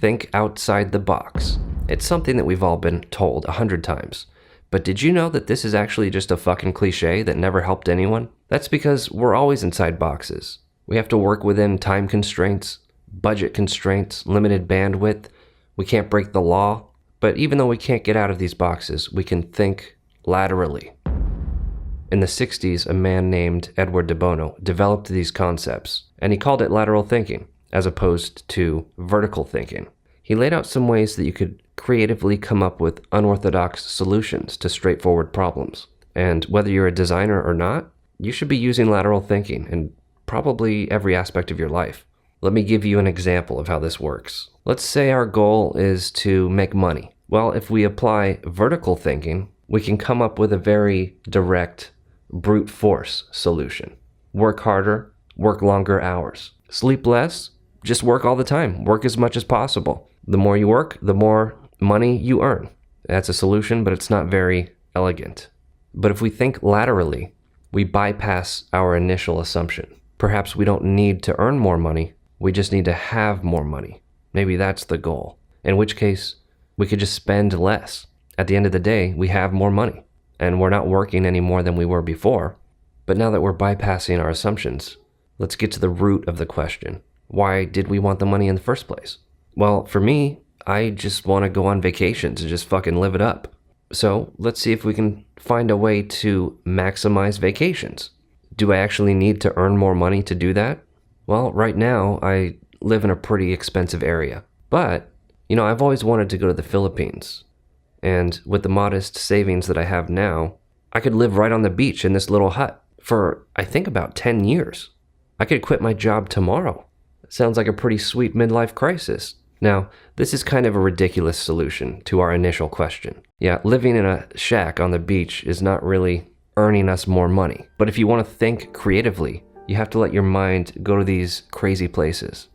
think outside the box. It's something that we've all been told 100 times. But did you know that this is actually just a fucking cliche that never helped anyone? That's because we're always inside boxes. We have to work within time constraints, budget constraints, limited bandwidth. We can't break the law. But even though we can't get out of these boxes, we can think laterally. In the 60s, a man named Edward de Bono developed these concepts, and he called it lateral thinking, as opposed to vertical thinking. He laid out some ways that you could creatively come up with unorthodox solutions to straightforward problems. And whether you're a designer or not, you should be using lateral thinking in probably every aspect of your life. Let me give you an example of how this works. Let's say our goal is to make money. Well, if we apply vertical thinking, we can come up with a very direct, brute force solution. Work harder, work longer hours. Sleep less, just work all the time. Work as much as possible. The more you work, the more money you earn. That's a solution, but it's not very elegant. But if we think laterally, we bypass our initial assumption. Perhaps we don't need to earn more money. We just need to have more money. Maybe that's the goal. In which case, we could just spend less. At the end of the day, we have more money. And we're not working any more than we were before. But now that we're bypassing our assumptions, let's get to the root of the question. Why did we want the money in the first place? Well, for me, I just want to go on vacations and just fucking live it up. So let's see if we can find a way to maximize vacations. Do I actually need to earn more money to do that? Well, right now, I live in a pretty expensive area. But, I've always wanted to go to the Philippines. And with the modest savings that I have now, I could live right on the beach in this little hut for, I think, about 10 years. I could quit my job tomorrow. Sounds like a pretty sweet midlife crisis. Now, this is kind of a ridiculous solution to our initial question. Yeah, living in a shack on the beach is not really earning us more money. But if you want to think creatively, you have to let your mind go to these crazy places.